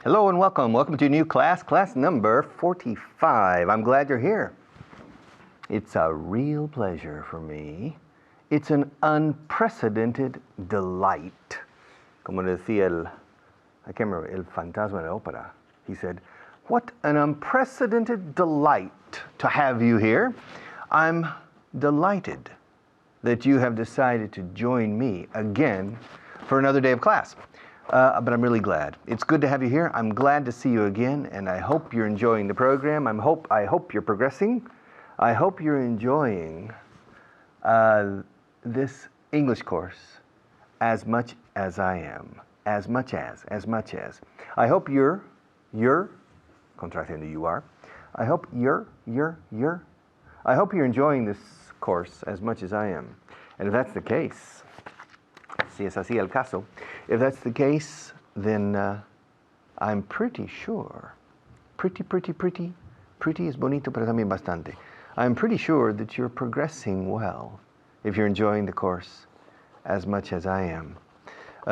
Hello and welcome. Welcome to a new class, class number 45. I'm glad you're here. It's a real pleasure for me. It's an unprecedented delight. Como decía I can't remember, El Fantasma de Ópera. He said, what an unprecedented delight to have you here. I'm delighted that you have decided to join me again for another day of class. But I'm really glad. It's good to have you here. I'm glad to see you again, and I hope you're enjoying the program. I hope you're progressing. I hope you're enjoying this English course as much as I am. As much as. I hope you're, contracting the you are. I hope I hope you're enjoying this course as much as I am. And if that's the case, si es así el caso, if that's the case, then I'm pretty sure, pretty es bonito, pero también bastante. I'm pretty sure that you're progressing well if you're enjoying the course as much as I am.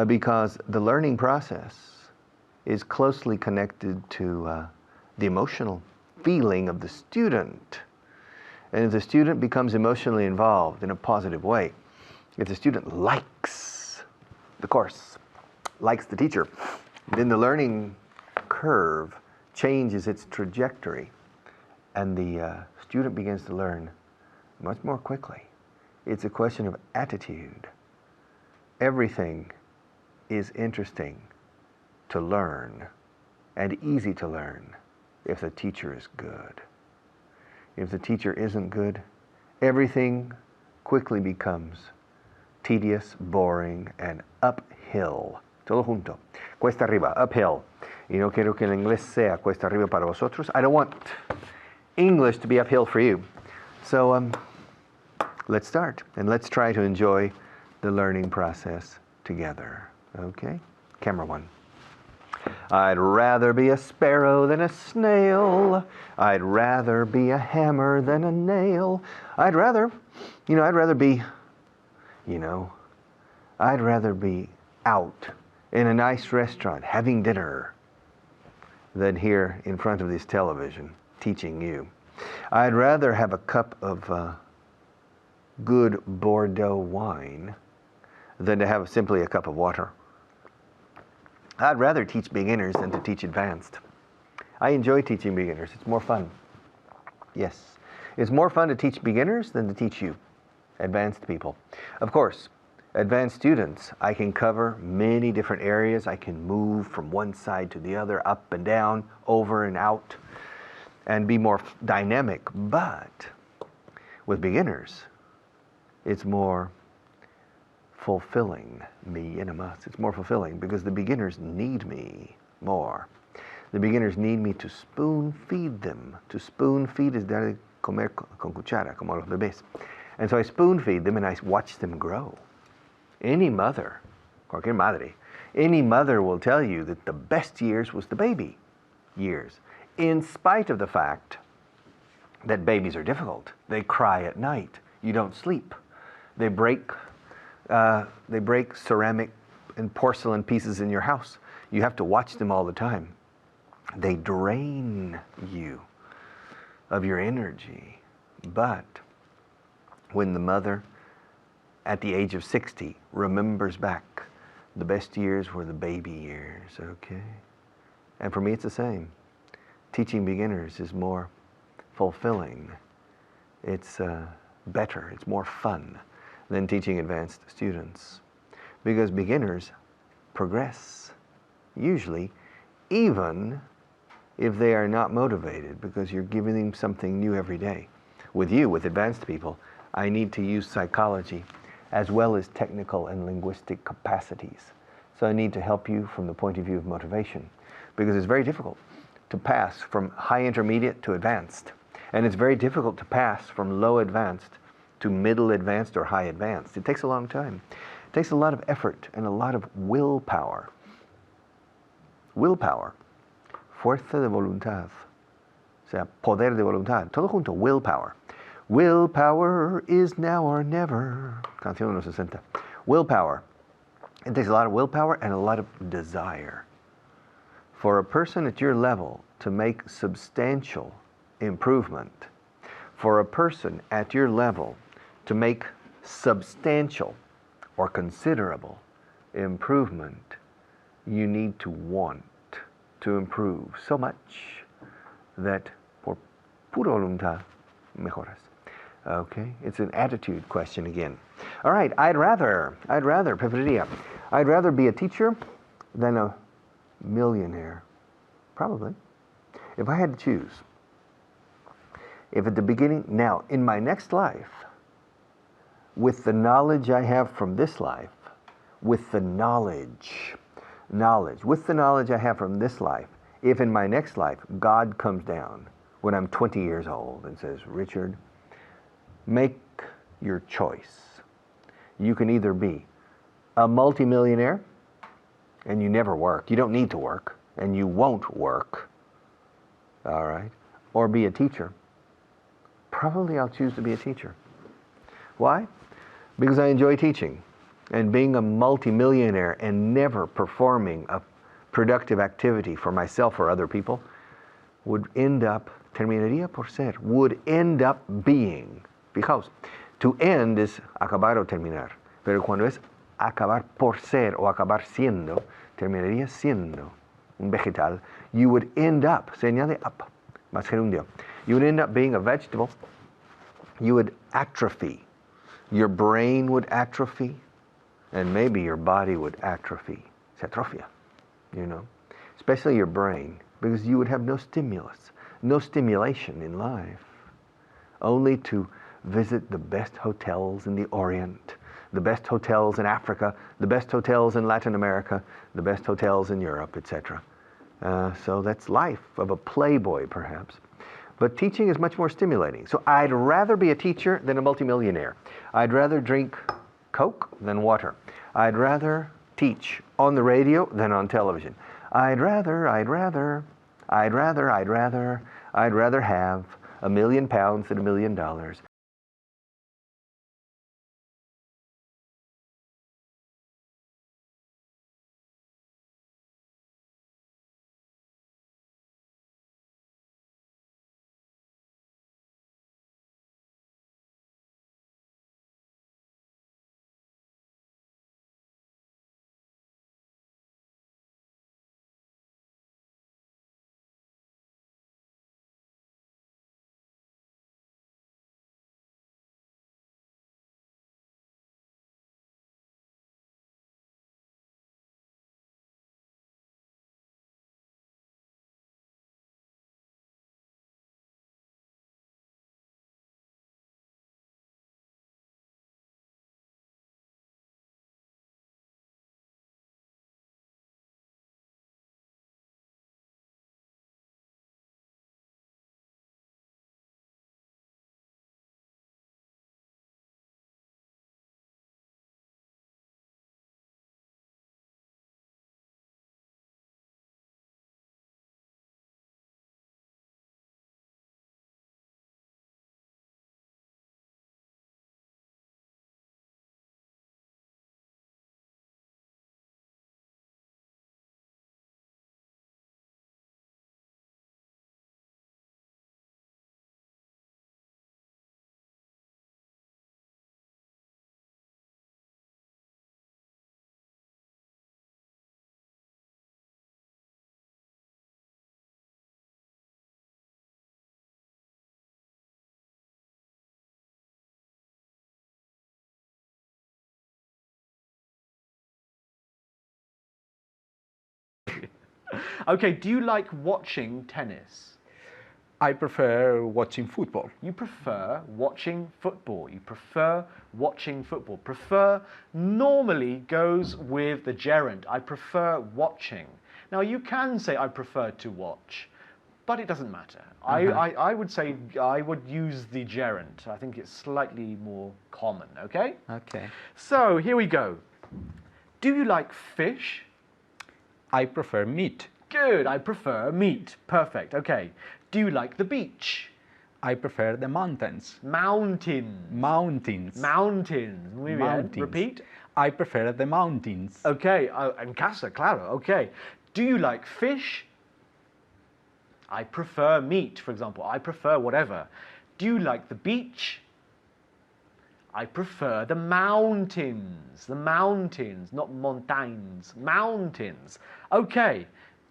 Because the learning process is closely connected to the emotional feeling of the student. And if the student becomes emotionally involved in a positive way, if the student likes the course, likes the teacher, then the learning curve changes its trajectory and the student begins to learn much more quickly. It's a question of attitude. Everything is interesting to learn and easy to learn if the teacher is good. If the teacher isn't good, everything quickly becomes tedious, boring, and uphill. Todo junto. Cuesta arriba, uphill. Y no quiero que el inglés sea cuesta arriba para vosotros. I don't want English to be uphill for you. So let's start, and let's try to enjoy the learning process together. Okay? Camera one. I'd rather be a sparrow than a snail. I'd rather be a hammer than a nail. I'd rather be out in a nice restaurant having dinner than here in front of this television teaching you. I'd rather have a cup of good Bordeaux wine than to have simply a cup of water. I'd rather teach beginners than to teach advanced. I enjoy teaching beginners. It's more fun. Yes. It's more fun to teach beginners than to teach you, advanced people. Of course, advanced students, I can cover many different areas. I can move from one side to the other, up and down, over and out, and be more dynamic. But with beginners, it's more fulfilling. It's more fulfilling because the beginners need me more. The beginners need me to spoon feed them. To spoon feed is dar de comer con cuchara, como los bebés. And so I spoon feed them and I watch them grow. Any mother, cualquier madre, any mother will tell you that the best years was the baby years, in spite of the fact that babies are difficult. They cry at night. You don't sleep. They break ceramic and porcelain pieces in your house. You have to watch them all the time. They drain you of your energy. But when the mother, at the age of 60, remembers back, the best years were the baby years, okay? And for me, it's the same. Teaching beginners is more fulfilling. It's better, it's more fun than teaching advanced students. Because beginners progress, usually, even if they are not motivated, because you're giving them something new every day. With you, with advanced people, I need to use psychology as well as technical and linguistic capacities. So I need to help you from the point of view of motivation, because it's very difficult to pass from high intermediate to advanced. And it's very difficult to pass from low advanced to middle advanced or high advanced. It takes a long time. It takes a lot of effort and a lot of willpower. Willpower. Fuerza de voluntad. O sea, poder de voluntad. Todo junto, willpower. Willpower is now or never. Canción de los 60. Willpower. It takes a lot of willpower and a lot of desire. For a person at your level to make substantial improvement, for a person at your level to make substantial or considerable improvement, you need to want to improve so much that por pura voluntad mejoras. Okay, it's an attitude question again. All right, preferiría, I'd rather be a teacher than a millionaire. Probably. If I had to choose. If at the beginning, now, in my next life, with the knowledge I have from this life, with the knowledge I have from this life, if in my next life God comes down when I'm 20 years old and says, Richard, make your choice. You can either be a multimillionaire and you never work, you don't need to work, and you won't work, all right, or be a teacher. Probably I'll choose to be a teacher. Why? Because I enjoy teaching. And being a multimillionaire and never performing a productive activity for myself or other people would end up, terminaría por ser, would end up being, because to end is acabar o terminar, pero cuando es acabar por ser o acabar siendo, terminaría siendo un vegetal, you would end up, se añade up, más gerundio, you would end up being a vegetable, you would atrophy, your brain would atrophy, and maybe your body would atrophy, se atrofia, you know, especially your brain, because you would have no stimulus, no stimulation in life, only to visit the best hotels in the Orient, the best hotels in Africa, the best hotels in Latin America, the best hotels in Europe, etc. So that's life of a playboy, perhaps. But teaching is much more stimulating. So I'd rather be a teacher than a multimillionaire. I'd rather drink Coke than water. I'd rather teach on the radio than on television. I'd rather have £1 million than $1 million. Okay, do you like watching tennis? I prefer watching football. You prefer watching football. You prefer watching football. Prefer normally goes with the gerund. I prefer watching. Now you can say I prefer to watch, but it doesn't matter. I would say I would use the gerund. I think it's slightly more common, okay? Okay. So here we go. Do you like fish? I prefer meat. Good, I prefer meat. Perfect, okay. Do you like the beach? I prefer the mountains. Mountains. Mountains. Mountains. Muy bien. Mountains. Repeat. I prefer the mountains. Okay, en casa, claro, okay. Do you like fish? I prefer meat, for example. I prefer whatever. Do you like the beach? I prefer the mountains. The mountains, not montagnes. Mountains. Okay.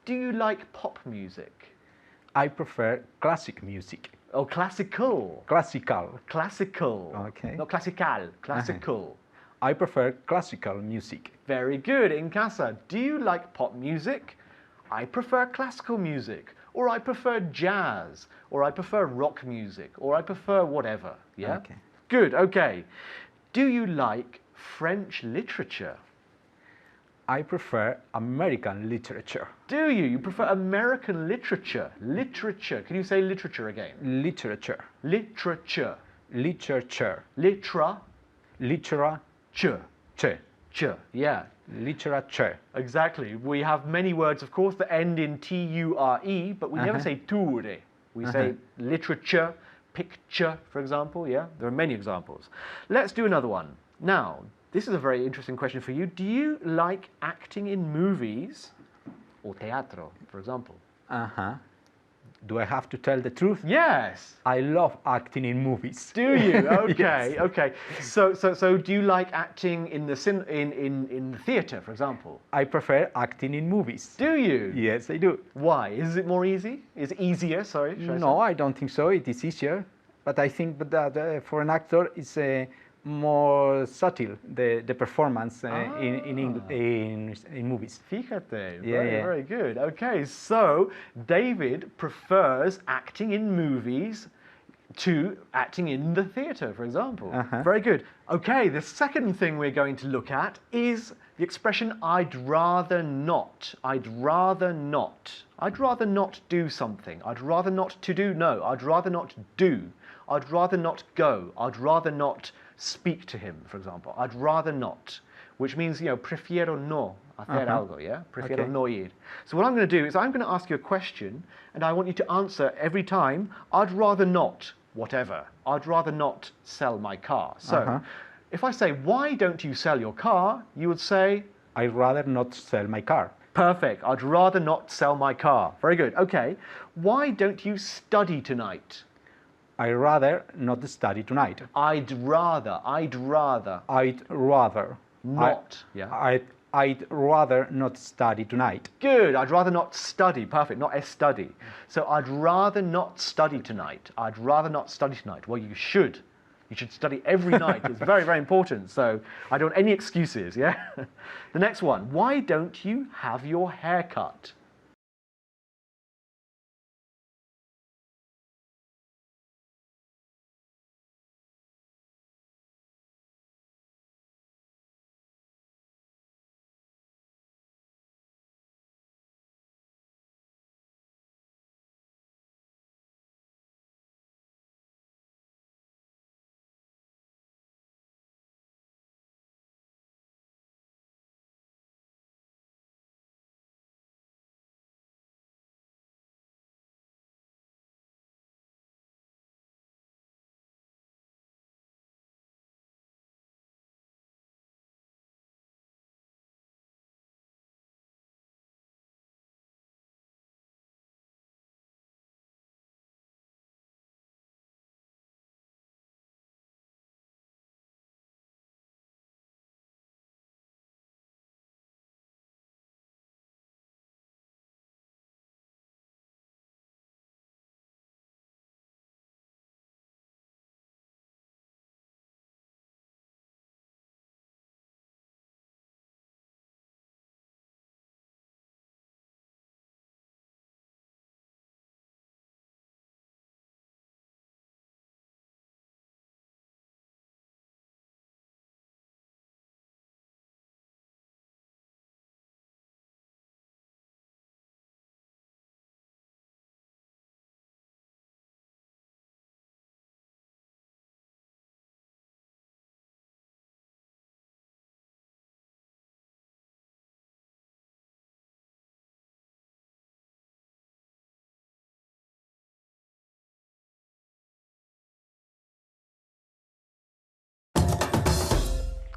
Do you like pop music? I prefer classic music. Oh, classical. Classical. Classical. Okay. Not classical. Classical. I prefer classical music. Very good. In casa, do you like pop music? I prefer classical music. Or I prefer jazz. Or I prefer rock music. Or I prefer whatever. Yeah? Okay. Good. Okay. Do you like French literature? I prefer American literature. Do you? You prefer American literature. Literature. Can you say literature again? Literature. Literature. Literature. Litra. Literature. Ch. Yeah. Literature. Exactly. We have many words, of course, that end in T-U-R-E, but we never say ture. We say literature, picture, for example. Yeah, there are many examples. Let's do another one. Now, this is a very interesting question for you. Do you like acting in movies or teatro, for example? Do I have to tell the truth? Yes. I love acting in movies. Do you? Okay, Yes. okay. So do you like acting in the in the theatre, for example? I prefer acting in movies. Do you? Yes, I do. Why? Is it more easy? Is it easier? Sorry. should I No, say? I don't think so. It is easier. But I think that for an actor, it's more subtle, the performance in movies. Fíjate. Yeah, Very, yeah. very good. Okay, so David prefers acting in movies to acting in the theatre, for example. Very good. Okay, the second thing we're going to look at is the expression I'd rather not. I'd rather not. I'd rather not do something. I'd rather not to do. No, I'd rather not do. I'd rather not go. I'd rather not speak to him, for example. I'd rather not, which means, prefiero no hacer algo, yeah? Prefiero Okay. no ir. So what I'm going to do is I'm going to ask you a question, and I want you to answer every time, I'd rather not whatever. I'd rather not sell my car. So if I say, why don't you sell your car? You would say, I'd rather not sell my car. perfect. I'd rather not sell my car. Very good. Okay. Why don't you study tonight? I'd rather not study tonight. I'd rather I'd rather not. Yeah. I'd rather not study tonight. Good. I'd rather not study. Perfect. Not study. So I'd rather not study tonight. I'd rather not study tonight. Well, you should. You should study every night. It's very, very important. So I don't want any excuses. Yeah. The next one. Why don't you have your hair cut?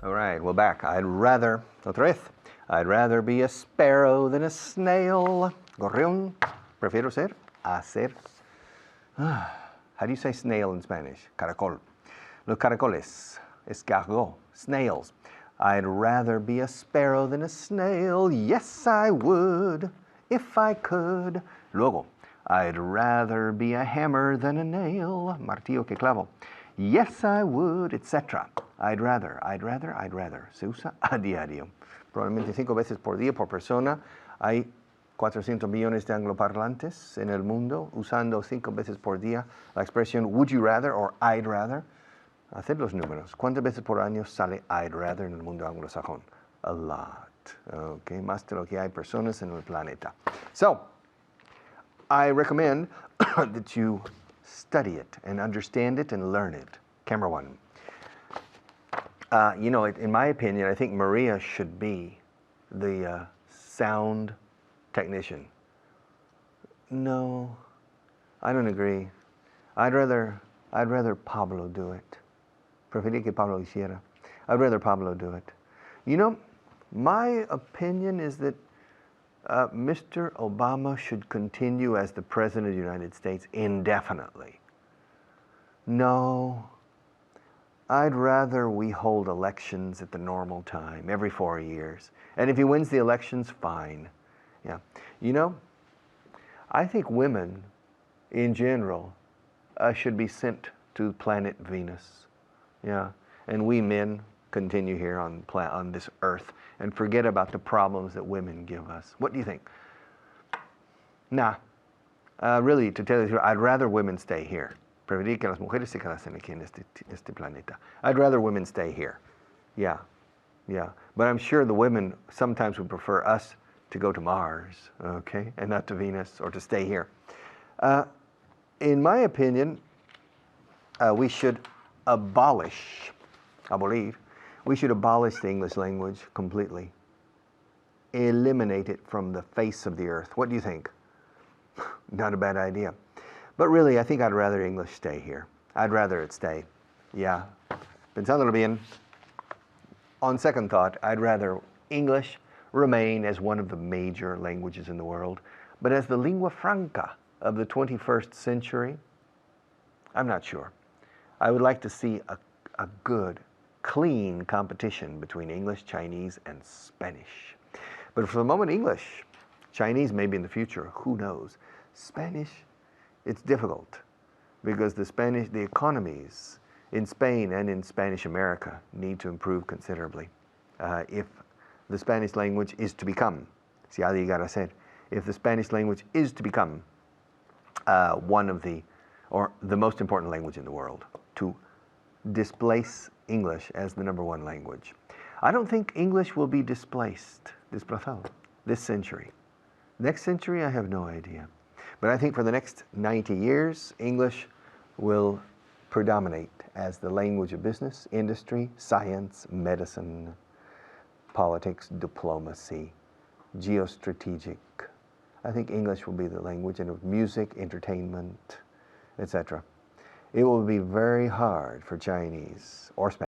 All right, well, back. I'd rather, otra vez, I'd rather be a sparrow than a snail. Gorrión. Prefiero ser, hacer. How do you say snail in Spanish? Caracol. Los caracoles. Escargot. Snails. I'd rather be a sparrow than a snail. Yes, I would, if I could. Luego, I'd rather be a hammer than a nail. Martillo que clavo. Yes, I would, etc. I'd rather. Se usa a diario. Probablemente 5 veces por día por persona. Hay 400 millones de angloparlantes en el mundo usando 5 veces por día la expresión would you rather or I'd rather. Haced los números. ¿Cuántas veces por año sale I'd rather en el mundo anglosajón? A lot. Okay, más de lo que hay personas en el planeta. So, I recommend that you study it and understand it and learn it. Camera one. In my opinion, I think Maria should be the sound technician. No, I don't agree. I'd rather Pablo do it. Preferí que Pablo hiciera. I'd rather Pablo do it. You know, my opinion is that Mr. Obama should continue as the President of the United States indefinitely. No, I'd rather we hold elections at the normal time, every 4 years. And if he wins the elections, fine. Yeah. You know, I think women, in general, should be sent to planet Venus. Yeah. And we men continue here on this earth and forget about the problems that women give us. What do you think? Nah. Really, to tell you the truth, I'd rather women stay here. Preferir que las mujeres se quedasen aquí en este planeta. I'd rather women stay here. Yeah. Yeah. But I'm sure the women sometimes would prefer us to go to Mars, okay, and not to Venus, or to stay here. In my opinion, we should abolir the English language completely. Eliminate it from the face of the earth. What do you think? Not a bad idea. But really, I think I'd rather English stay here. I'd rather it stay. Yeah. Pensándolo bien, on second thought, I'd rather English remain as one of the major languages in the world, but as the lingua franca of the 21st century, I'm not sure. I would like to see a good, clean competition between English, Chinese, and Spanish. But for the moment, English. Chinese maybe in the future, who knows? Spanish, it's difficult because the economies in Spain and in Spanish America need to improve considerably. If the Spanish language is to become, si ha de llegar a ser, if the Spanish language is to become one of the most important language in the world, to displace English as the #1 language. I don't think English will be desplazado, this century. Next century, I have no idea. But I think for the next 90 years, English will predominate as the language of business, industry, science, medicine, politics, diplomacy, geostrategic. I think English will be the language of music, entertainment, etc. It will be very hard for Chinese or Spanish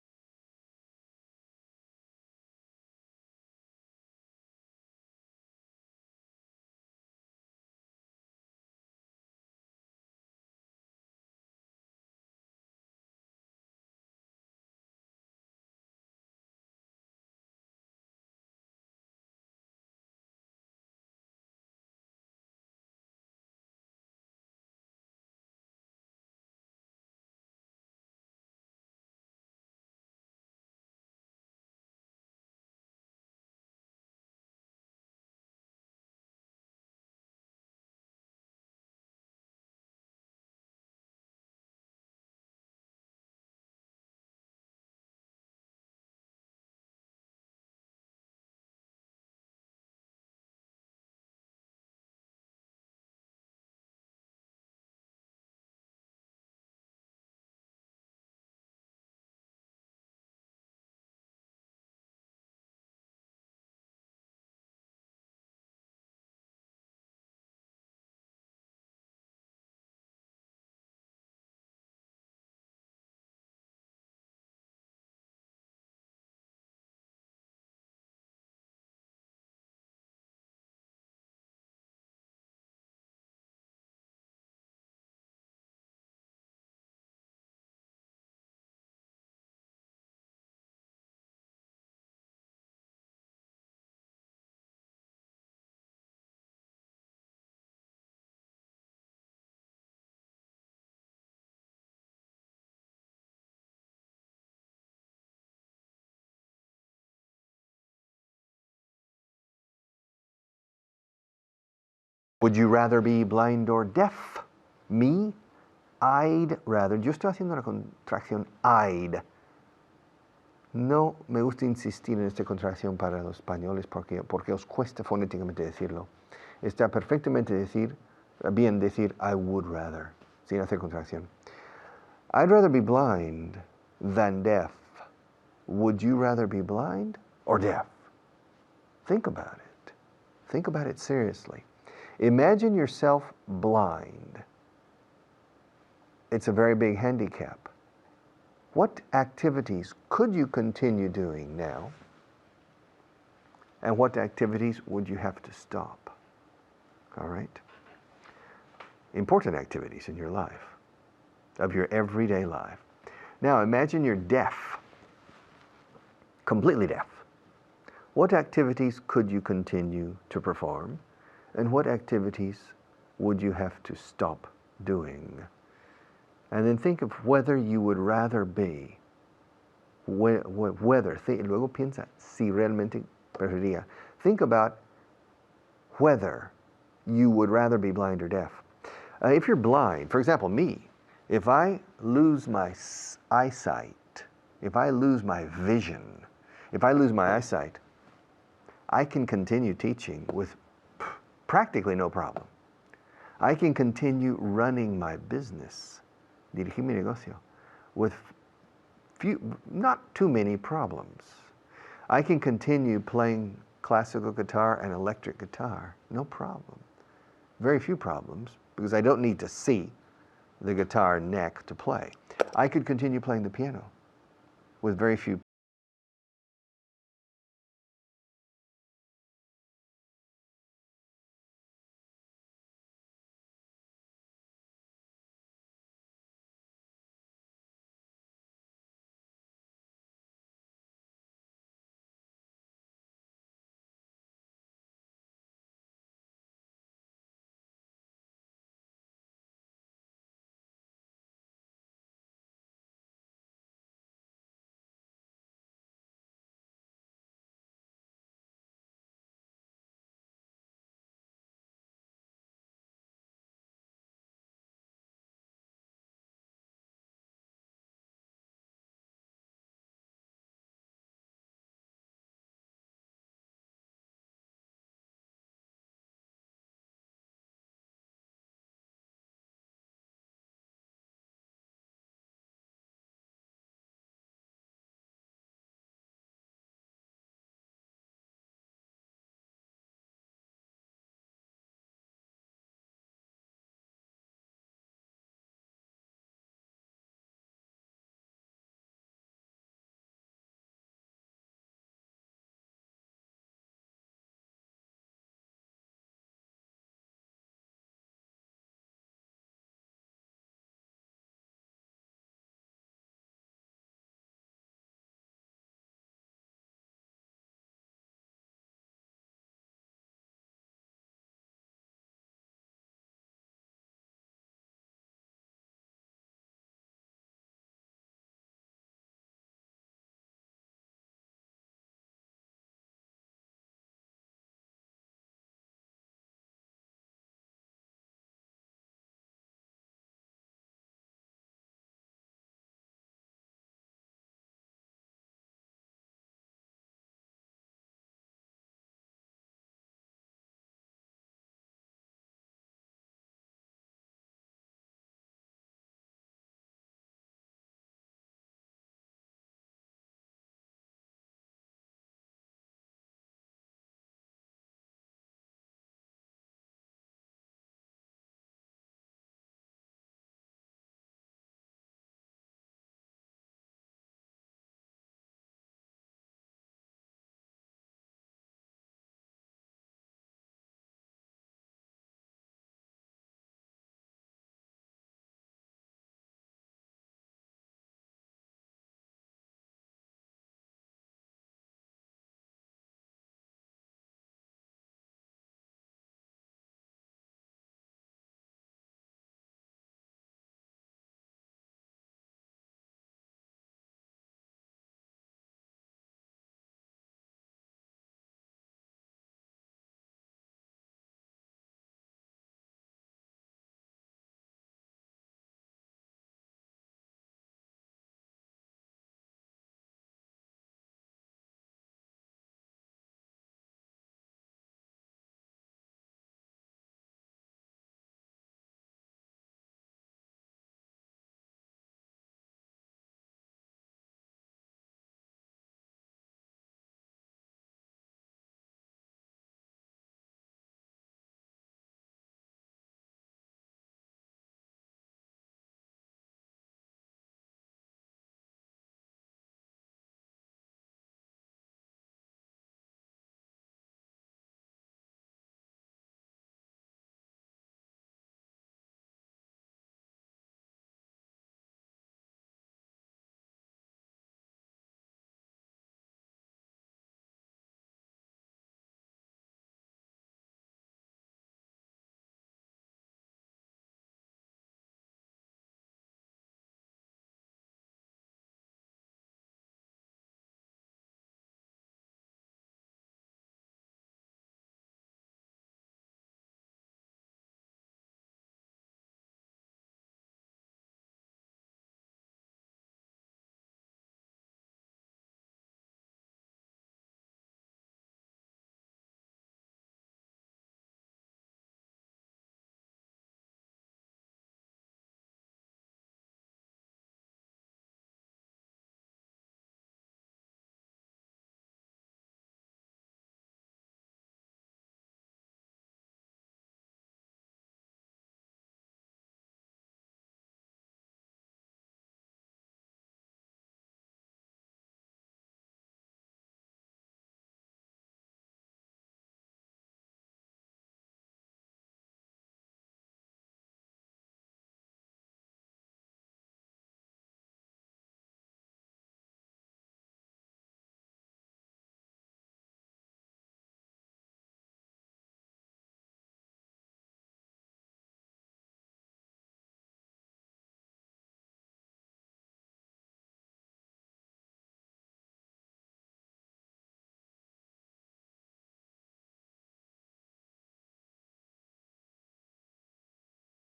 Would you rather be blind or deaf? Me, I'd rather. Yo estoy haciendo la contracción I'd. No me gusta insistir en esta contracción para los españoles porque os cuesta fonéticamente decirlo. Está perfectamente bien decir I would rather, sin hacer contracción. I'd rather be blind than deaf. Would you rather be blind or deaf? Think about it. Think about it seriously. Imagine yourself blind. It's a very big handicap. What activities could you continue doing now? And what activities would you have to stop? All right? Important activities in your life, of your everyday life. Now imagine you're deaf, completely deaf. What activities could you continue to perform? And what activities would you have to stop doing? And then think of whether you would rather be, luego piensa si realmente preferiría. Think about whether you would rather be blind or deaf. If you're blind, for example, me, if I lose my eyesight, if I lose my vision, if I lose my eyesight, I can continue teaching with practically no problem. I can continue running my business, dirigir mi negocio, with not too many problems. I can continue playing classical guitar and electric guitar, no problem. Very few problems, because I don't need to see the guitar neck to play. I could continue playing the piano with very few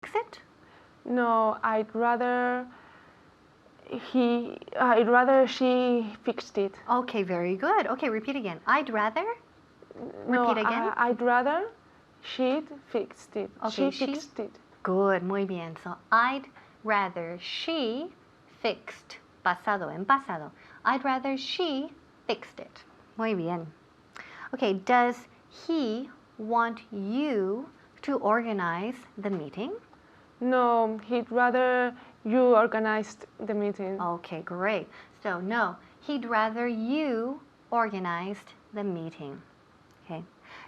fix it? No, I'd rather she fixed it. Okay, very good. Okay, repeat again. I'd rather. No, Repeat again. I'd rather she'd fixed it. Okay, she fixed it. Good, muy bien. So I'd rather she fixed. Pasado, en pasado. I'd rather she fixed it. Muy bien. Okay, does he want you to organize the meeting? No, he'd rather you organized the meeting. Okay, great. So no, he'd rather you organized the meeting. Okay.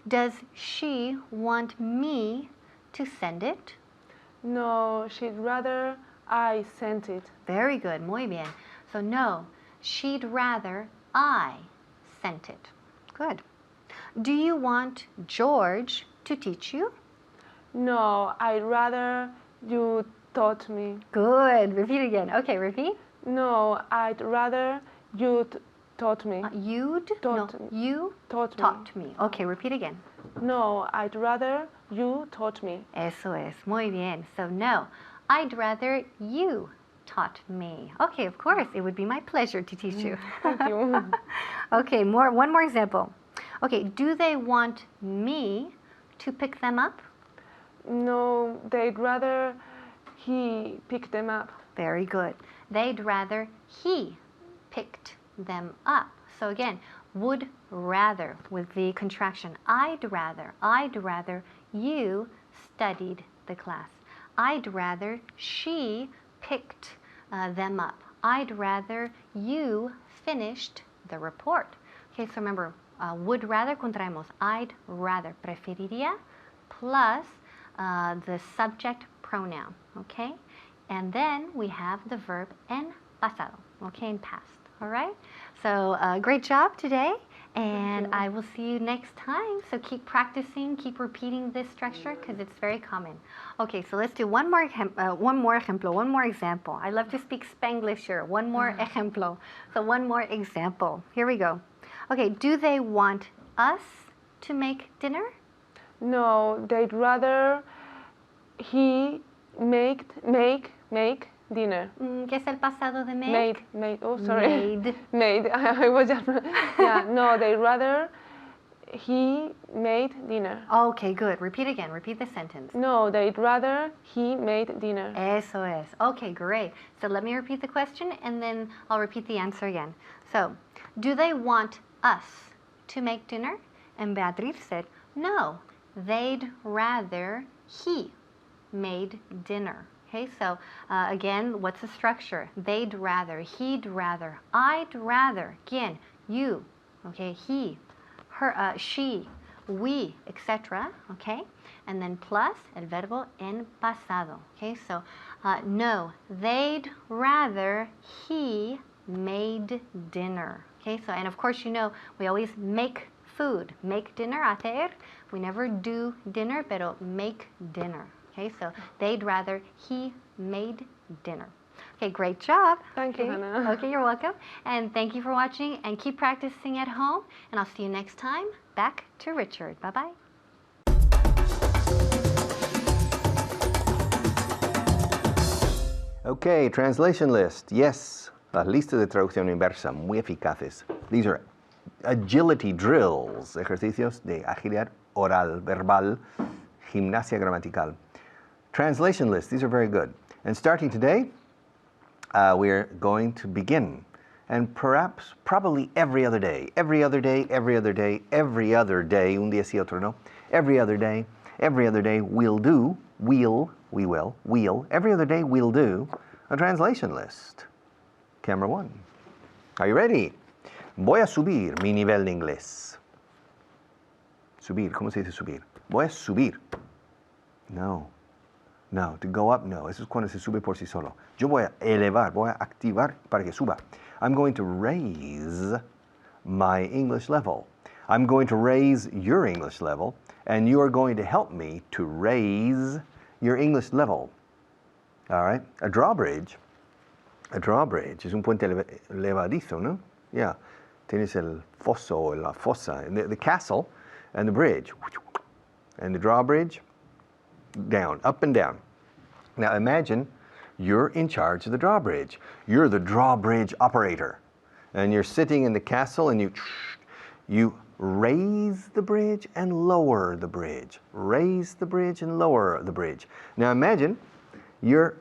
Does she want me to send it? No, she'd rather I sent it. Very good, muy bien. So no, she'd rather I sent it. Good. Do you want George to teach you? No, I'd rather you taught me. Good. Repeat again. Okay, repeat. No, I'd rather you taught me. You'd? Taught No, me. you Taught me. taught me. Okay, repeat again. No, I'd rather you taught me. Eso es. Muy bien. So no, I'd rather you taught me. Okay, of course, it would be my pleasure to teach you. Thank you. Okay, one more example. Okay, do they want me to pick them up? No, they'd rather he picked them up. Very good. They'd rather he picked them up. So again, would rather with the contraction. I'd rather you studied the class. I'd rather she picked them up. I'd rather you finished the report. Okay, so remember, would rather contraemos I'd rather, preferiría, plus the subject pronoun, okay? And then we have the verb en pasado, okay, in past, all right? So great job today, and I will see you next time. So keep practicing, keep repeating this structure because it's very common. Okay, so let's do one more example. I love to speak Spanglish here. One more ejemplo. So one more example. Here we go. Okay, do they want us to make dinner? No, they'd rather he make dinner. ¿Qué es el pasado de make? Made. Oh, sorry. Made. Made. I was just. Yeah. No, they'd rather he made dinner. Okay, good. Repeat again. Repeat the sentence. No, they'd rather he made dinner. Eso es. Okay, great. So let me repeat the question and then I'll repeat the answer again. So, do they want us to make dinner? And Beatriz said, no, they'd rather he made dinner. Okay, so again, what's the structure? They'd rather, he'd rather, I'd rather. ¿Quién? You. Okay, he, her, she, we, etc. Okay, and then plus el verbo en pasado. Okay, so no, they'd rather he made dinner. Okay, so and of course you know we always make food, make dinner, hacer. We never do dinner, pero make dinner. Okay, so they'd rather he made dinner. Okay, great job. Thank you, Okay. Hannah. Okay, you're welcome. And thank you for watching and keep practicing at home. And I'll see you next time. Back to Richard. Bye-bye. Okay, translation list. Yes, las listas de traducción inversa, muy eficaces. These are agility drills, ejercicios de agilidad oral, verbal, gimnasia gramatical. Translation list, these are very good. And starting today, we're going to begin. And perhaps, probably every other day, un día sí, otro no. Every other day, we'll do a translation list. Camera one. Are you ready? Voy a subir mi nivel de inglés. Subir, ¿cómo se dice subir? Voy a subir. No, to go up, no. Eso es cuando se sube por sí solo. Yo voy a elevar, voy a activar para que suba. I'm going to raise my English level. I'm going to raise your English level, and you are going to help me to raise your English level. All right? A drawbridge es un puente levadizo, no? Yeah. Tienes el foso, la fosa, the castle and the bridge. And the drawbridge, down, up and down. Now imagine you're in charge of the drawbridge. You're the drawbridge operator. And you're sitting in the castle and you raise the bridge and lower the bridge. Raise the bridge and lower the bridge. Now imagine you're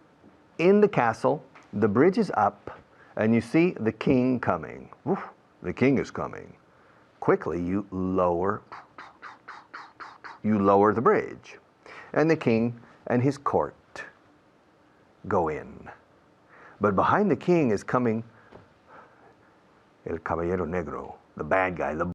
in the castle, the bridge is up, and you see the king coming. Woof, the king is coming. Quickly you lower the bridge. And the king and his court go in. But behind the king is coming El Caballero Negro, the bad guy, the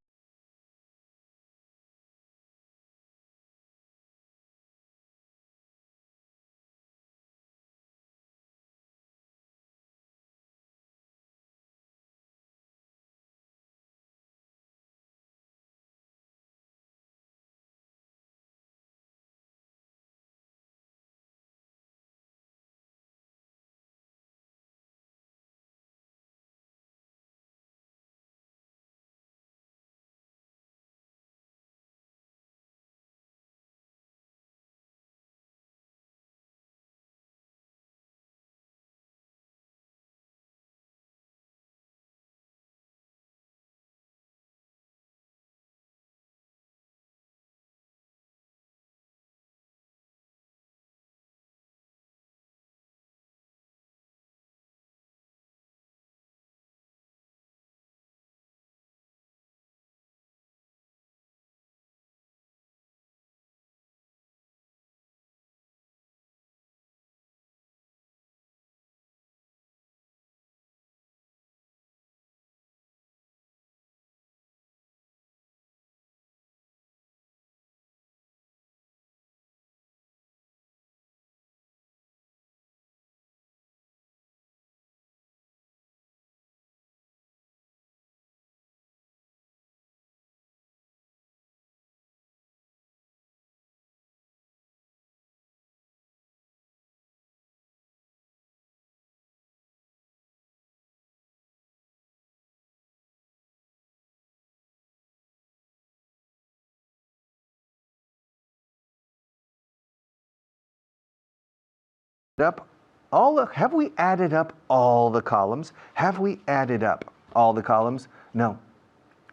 have we added up all the columns? Have we added up all the columns? No.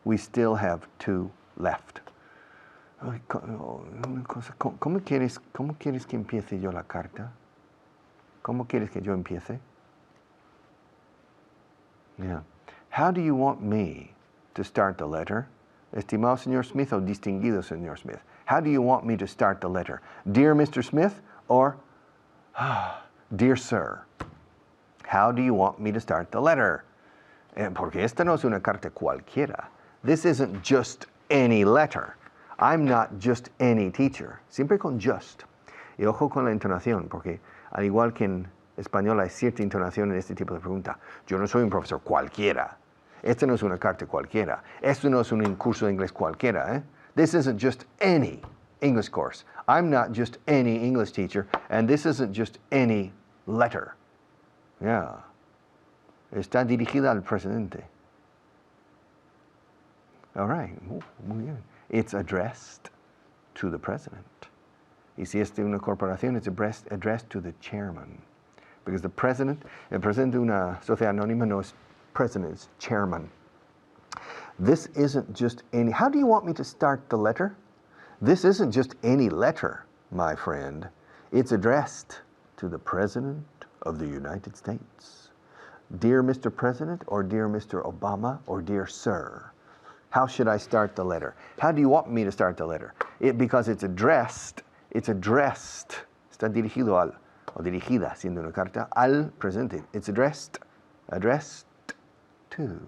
We still have 2 left. ¿Cómo quieres que empiece yo la carta? ¿Cómo quieres que yo empiece? Yeah. How do you want me to start the letter? Estimado señor Smith o distinguido señor Smith? How do you want me to start the letter? Dear Mr. Smith or Dear Sir? How do you want me to start the letter? Porque esta no es una carta cualquiera. This isn't just any letter. I'm not just any teacher. Siempre con just. Y ojo con la entonación, porque al igual que en español hay cierta entonación en este tipo de pregunta. Yo no soy un profesor cualquiera. Esta no es una carta cualquiera. Esto no es un curso de inglés cualquiera. This isn't just any English course. I'm not just any English teacher, and this isn't just any letter. Yeah. Está dirigida al presidente. All right. Muy bien. It's addressed to the president. Y si es de una corporación, it's addressed to the chairman. Because el presidente de una sociedad anónima no es president, it's chairman. This isn't just any, how do you want me to start the letter? This isn't just any letter, my friend. It's addressed to the President of the United States. Dear Mr. President, or Dear Mr. Obama, or Dear Sir. How should I start the letter? How do you want me to start the letter? Because it's addressed, está dirigido al, o dirigida, siendo una carta, al presidente. It's addressed to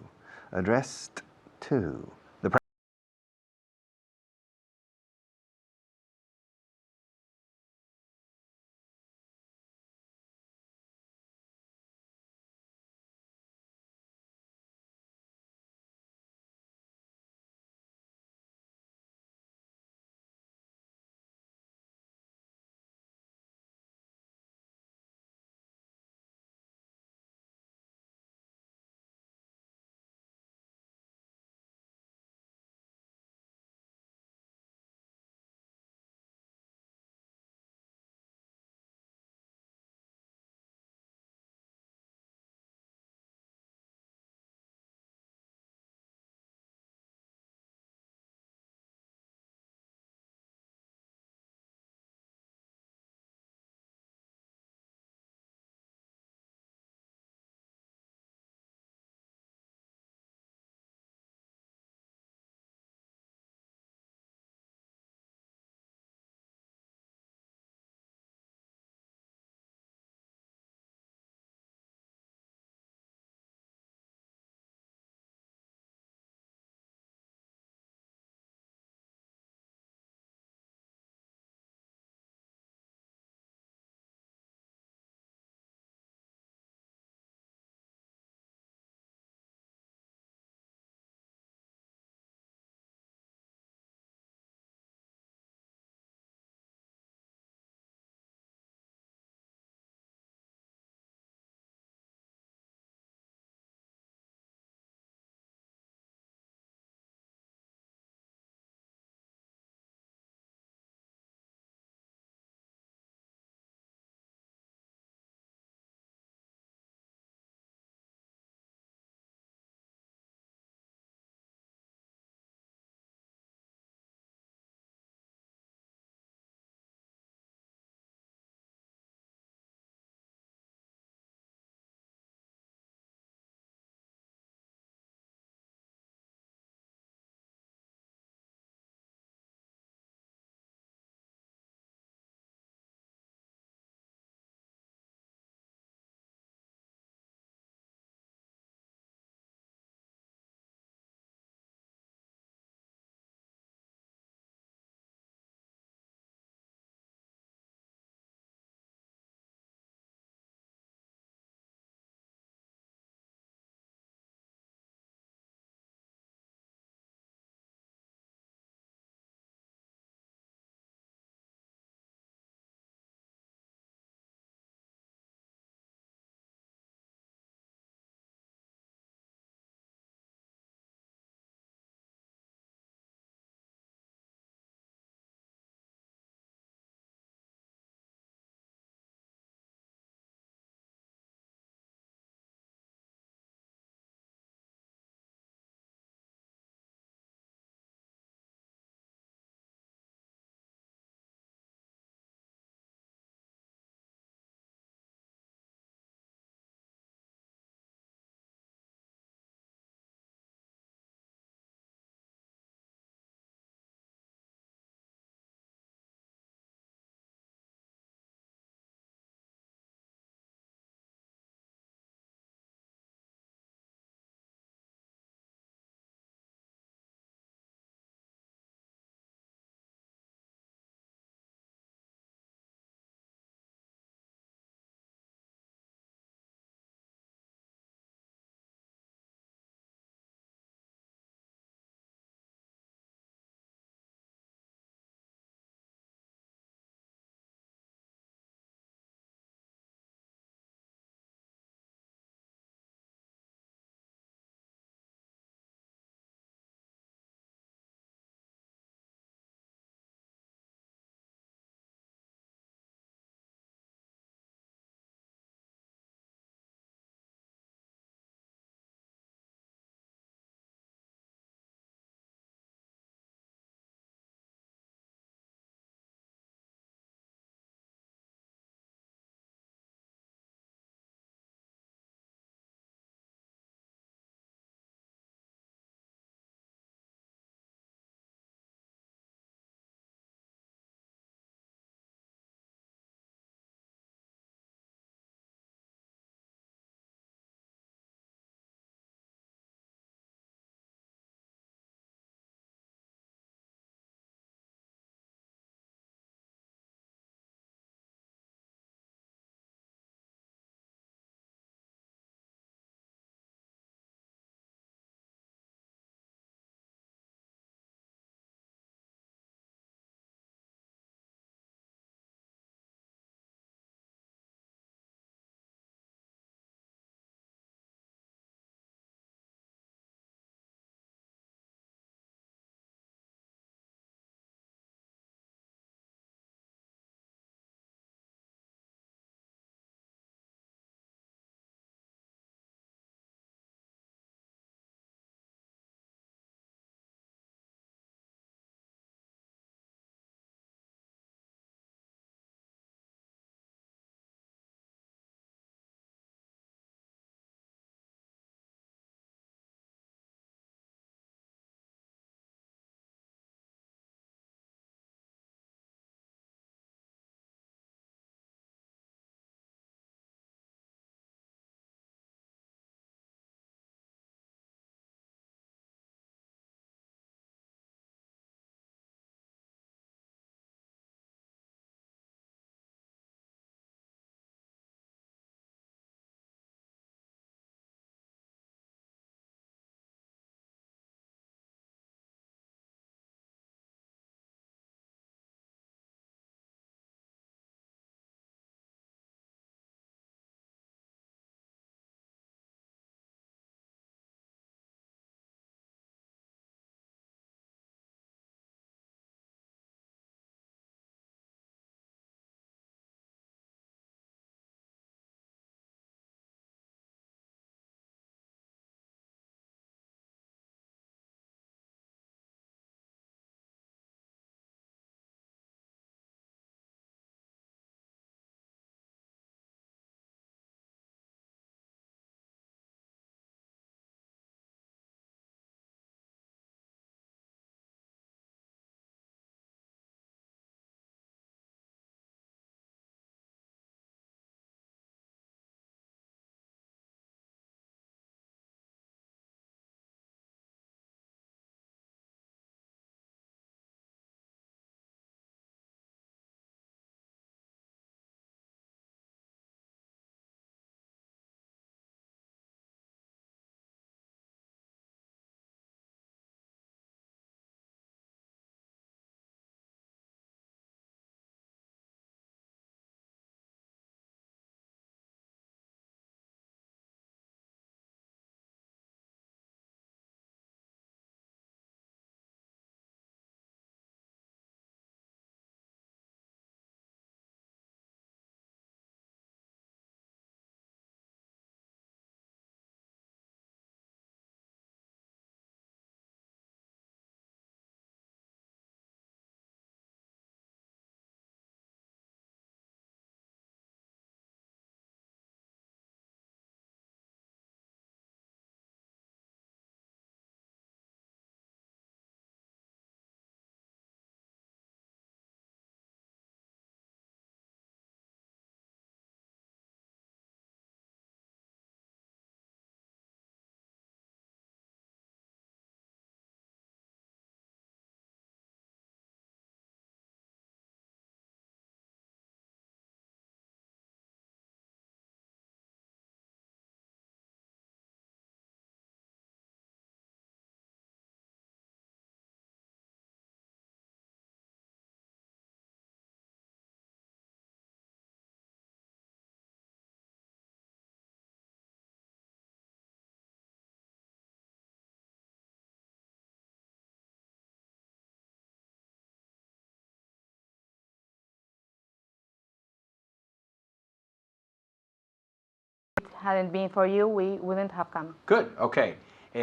it hadn't been for you, we wouldn't have come. Good, ok.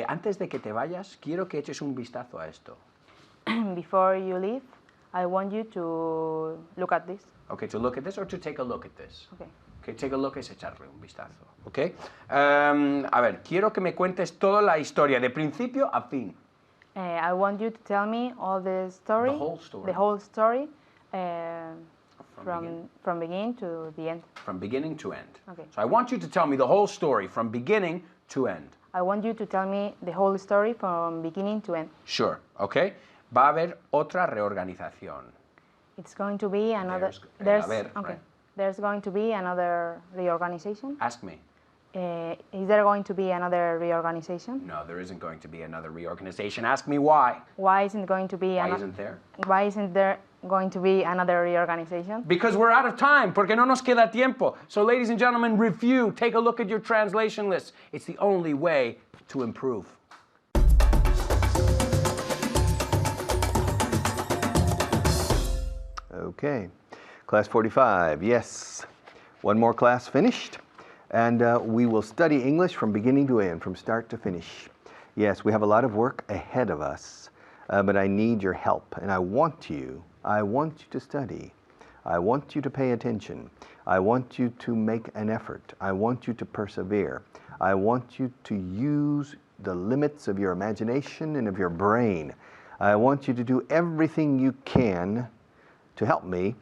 Antes de que te vayas, quiero que eches un vistazo a esto. Before you leave, I want you to look at this. Okay, to look at this or to take a look at this. Okay. Okay, take a look es echarle un vistazo. Ok. A ver, quiero que me cuentes toda la historia, de principio a fin. I want you to tell me all the story. The whole story. The whole story, beginning. from beginning to the end. From beginning to end. Okay. So I want you to tell me the whole story from beginning to end. I want you to tell me the whole story from beginning to end. Sure, ok. Va a haber otra reorganización. It's going to be another. There's- a ver, okay. right. There's going to be another reorganization. Ask me. Is there going to be another reorganization? No, there isn't going to be another reorganization. Ask me why. Why isn't going to be? Why isn't there? Why isn't there going to be another reorganization? Because we're out of time, porque no nos queda tiempo. So ladies and gentlemen, review, take a look at your translation list. It's the only way to improve. Okay, class 45, yes. One more class finished, and we will study English from beginning to end, from start to finish. Yes, we have a lot of work ahead of us, but I need your help, and I want you to study. I want you to pay attention. I want you to make an effort. I want you to persevere. I want you to use the limits of your imagination and of your brain. I want you to do everything you can to help me.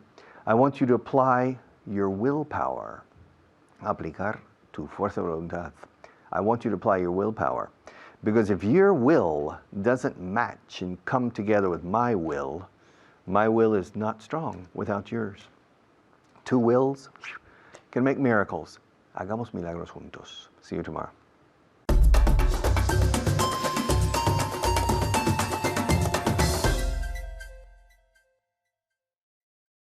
I want you to apply your willpower. Aplicar tu fuerza de voluntad. I want you to apply your willpower. Because if your will doesn't match and come together with my will is not strong without yours. Two wills can make miracles. Hagamos milagros juntos. See you tomorrow.